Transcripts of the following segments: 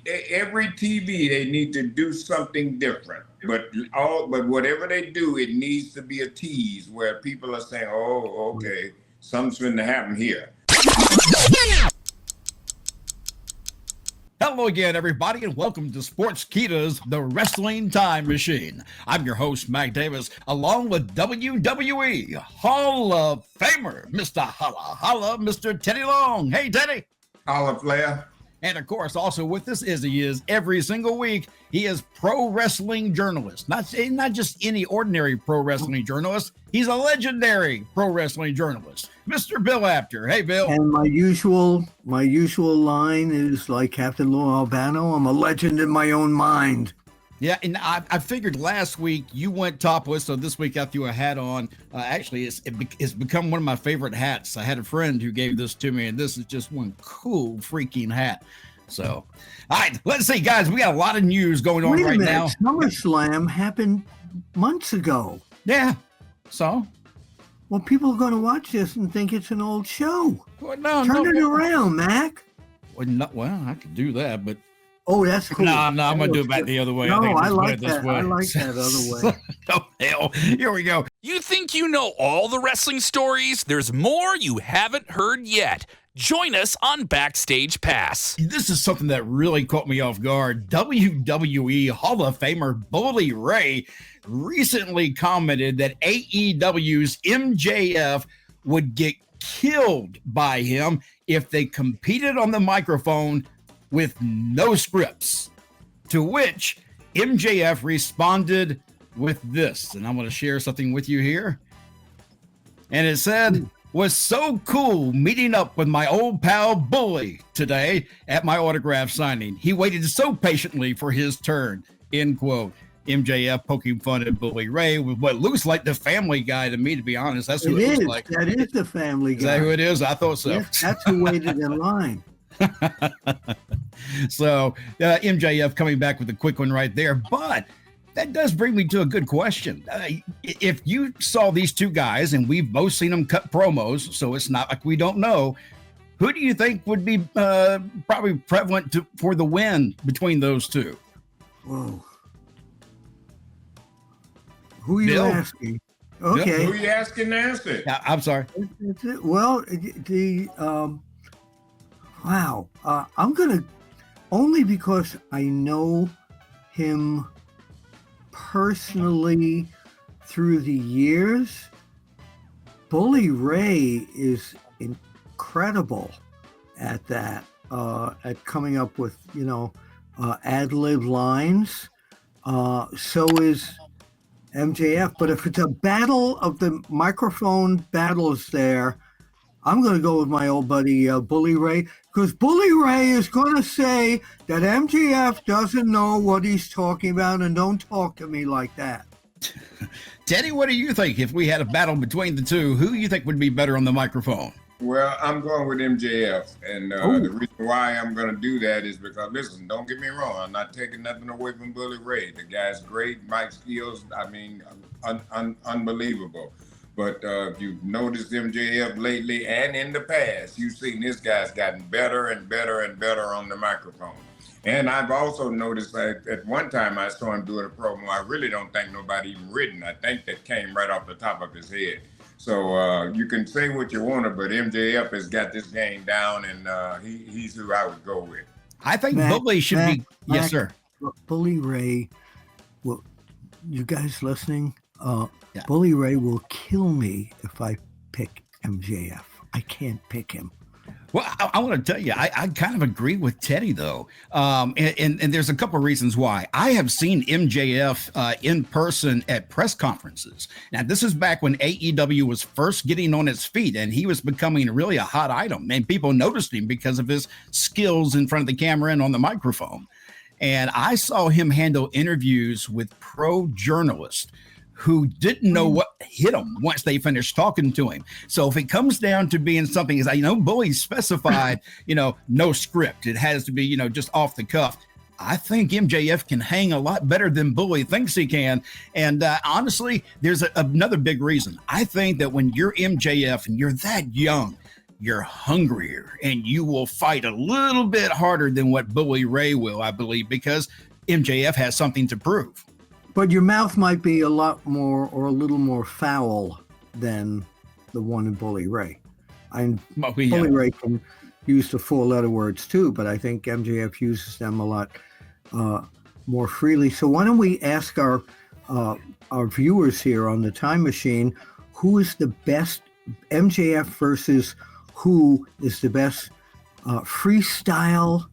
every TV, they need to do something different. But whatever they do, it needs to be a tease where people are saying, "Oh, okay, something's going to happen here." Hello again, everybody, and welcome to Sportskeeda's The Wrestling Time Machine. I'm your host, Mac Davis, along with WWE Hall of Famer, Mr. Holla Holla, Mr. Teddy Long. Hey, Teddy. Holla, Flair. And, of course, also with us, as he is every single week, he is pro wrestling journalist. Not just any ordinary pro wrestling journalist. He's a legendary pro wrestling journalist, Mr. Bill Apter. Hey, Bill. And my usual line is like Captain Lou Albano, I'm a legend in my own mind. Yeah, and I figured last week you went topless, so this week I threw a hat on. Actually, it's become one of my favorite hats. I had a friend who gave this to me, and this is just one cool freaking hat. So, all right, let's see, guys. We got a lot of news going on right now. SummerSlam happened months ago. Yeah, so? Well, people are going to watch this and think it's an old show. Well, Turn it around, Mac. Well, I could do that, but... Oh, that's cool. No, I'm going to do it back the other way. No, I like that. I like that other way. Oh, hell. Here we go. You think you know all the wrestling stories? There's more you haven't heard yet. Join us on Backstage Pass. This is something that really caught me off guard. WWE Hall of Famer Bully Ray recently commented that AEW's MJF would get killed by him if they competed on the microphone with no scripts, to which MJF responded with this, and I'm going to share something with you here. And it said, "Was so cool meeting up with my old pal Bully today at my autograph signing. He waited so patiently for his turn," end quote. MJF poking fun at Bully Ray with what looks like the Family Guy to me, to be honest. That's who it looks like. That is the Family Guy. Is that who it is? I thought so. Yes, that's who waited in line. So MJF coming back with a quick one right there. But that does bring me to a good question. If you saw these two guys, and we've both seen them cut promos, so it's not like we don't know, who do you think would be probably prevalent for the win between those two? Whoa. Who are you Bill? asking? Okay. Who are you asking to answer? I'm sorry. Well, wow. I'm going to, only because I know him personally through the years, Bully Ray is incredible at that, at coming up with, ad-lib lines. So is MJF. But if it's a battle of the microphone battles there, I'm going to go with my old buddy Bully Ray, because Bully Ray is going to say that MJF doesn't know what he's talking about, and don't talk to me like that. Teddy, what do you think? If we had a battle between the two, who do you think would be better on the microphone? Well, I'm going with MJF, and the reason why I'm going to do that is because, listen, don't get me wrong, I'm not taking nothing away from Bully Ray. The guy's great, mic skills, I mean, unbelievable. But if you've noticed MJF lately and in the past, you've seen this guy's gotten better and better and better on the microphone. And I've also noticed that at one time I saw him doing a promo, I really don't think nobody even written. I think that came right off the top of his head. So you can say what you want, but MJF has got this game down, and he's who I would go with. I think Bully should be. Yes, sir. Bully Ray, well, you guys listening? Bully Ray will kill me if I pick MJF. I can't pick him. Well, I want to tell you, I kind of agree with Teddy, though. And there's a couple of reasons why. I have seen MJF in person at press conferences. Now, this is back when AEW was first getting on its feet, and he was becoming really a hot item. And people noticed him because of his skills in front of the camera and on the microphone. And I saw him handle interviews with pro journalists who didn't know what hit them once they finished talking to him. So if it comes down to being something, as Bully specified, no script, it has to be, just off the cuff. I think MJF can hang a lot better than Bully thinks he can. And honestly, there's another big reason. I think that when you're MJF and you're that young, you're hungrier and you will fight a little bit harder than what Bully Ray will, I believe, because MJF has something to prove. But your mouth might be a lot more or a little more foul than the one in Bully Ray. Bully Ray can use the 4-letter words too, but I think MJF uses them a lot more freely. So why don't we ask our viewers here on the Time Machine, who is the best MJF versus who is the best freestyle,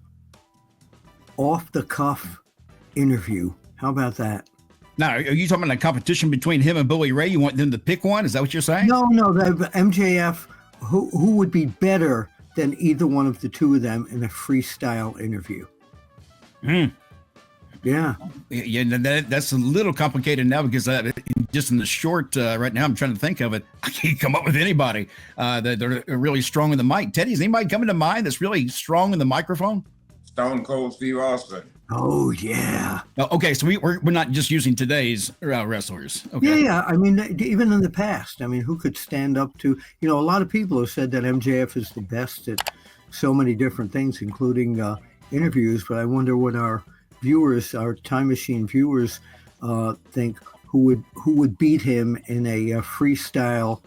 off-the-cuff interview? How about that? Now, are you talking about a competition between him and Bully Ray? You want them to pick one? Is that what you're saying? No, the MJF, who would be better than either one of the two of them in a freestyle interview? Yeah. That's a little complicated now because just in the short, right now, I'm trying to think of it. I can't come up with anybody that are really strong in the mic. Teddy, is anybody coming to mind that's really strong in the microphone? Stone Cold Steve Austin. Oh, yeah. Okay, so we're not just using today's wrestlers. Okay. Yeah. I mean, even in the past, I mean, who could stand up to, a lot of people have said that MJF is the best at so many different things, including interviews, but I wonder what our viewers, our Time Machine viewers, think who would beat him in a freestyle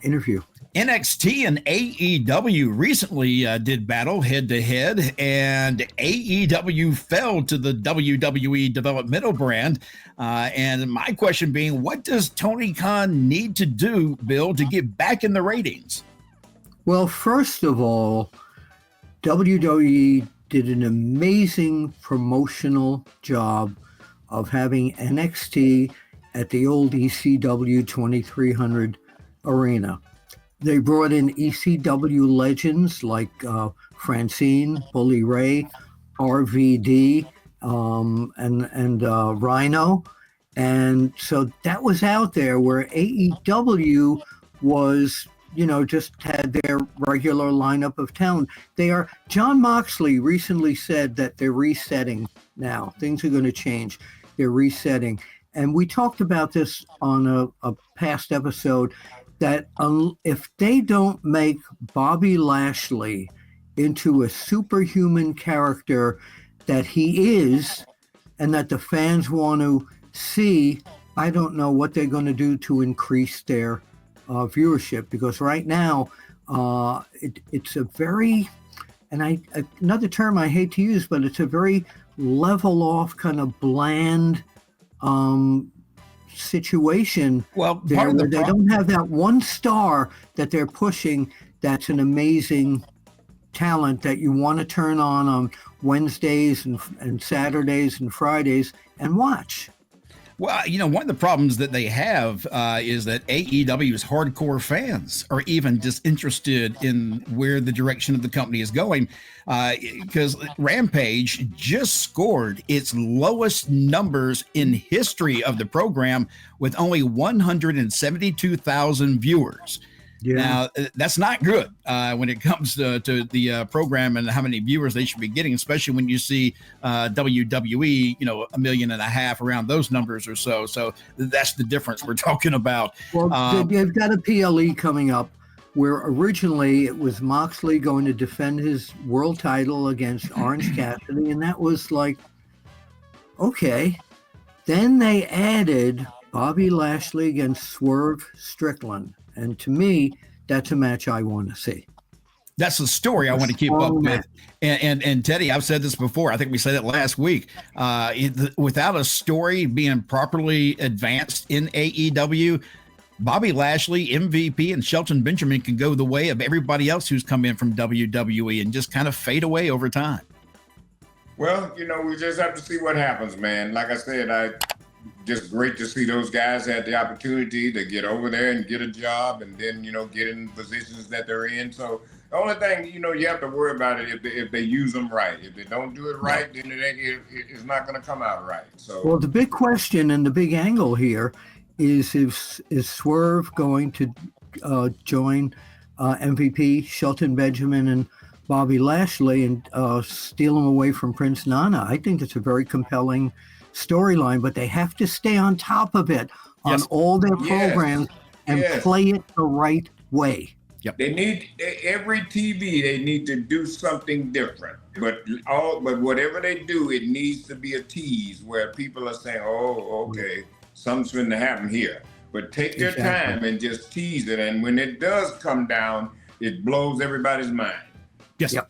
interview. NXT and AEW recently did battle head-to-head, and AEW fell to the WWE developmental brand. And my question being, what does Tony Khan need to do, Bill, to get back in the ratings? Well, first of all, WWE did an amazing promotional job of having NXT at the old ECW 2300 arena. They brought in ECW legends like Francine, Bully Ray, RVD, and Rhino. And so that was out there where AEW was, just had their regular lineup of talent. John Moxley recently said that they're resetting now. Things are going to change. They're resetting. And we talked about this on a past episode, that if they don't make Bobby Lashley into a superhuman character that he is, and that the fans want to see, I don't know what they're going to do to increase their viewership, because right now it's a very, and another term I hate to use, but it's a very level off, kind of bland situation. Well, where they don't have that one star that they're pushing that's an amazing talent that you want to turn on Wednesdays and Saturdays and Fridays and watch. Well, one of the problems that they have is that AEW's hardcore fans are even disinterested in where the direction of the company is going, because Rampage just scored its lowest numbers in history of the program with only 172,000 viewers. Yeah. Now, that's not good when it comes to the program and how many viewers they should be getting, especially when you see WWE, 1.5 million around those numbers or so. So that's the difference we're talking about. Well, they've got a PLE coming up where originally it was Moxley going to defend his world title against Orange Cassidy, and that was like, okay. Then they added Bobby Lashley against Swerve Strickland. And to me, that's a match I want to see. That's the story I want to keep up with. And Teddy, I've said this before. I think we said it last week. Without a story being properly advanced in AEW, Bobby Lashley, MVP, and Shelton Benjamin can go the way of everybody else who's come in from WWE and just kind of fade away over time. Well, we just have to see what happens, man. Like I said, just great to see those guys had the opportunity to get over there and get a job and then, get in positions that they're in. So the only thing, you have to worry about it if they use them right. If they don't do it right, then it's not going to come out right. So, well, the big question and the big angle here is Swerve going to join MVP, Shelton Benjamin, and Bobby Lashley and steal them away from Prince Nana? I think it's a very compelling storyline, but they have to stay on top of it on all their programs and play it the right way. They need every TV. They need to do something different. But whatever they do, it needs to be a tease where people are saying, "Oh, okay, something's going to happen here." But take their time and just tease it. And when it does come down, it blows everybody's mind. Yes. Yep.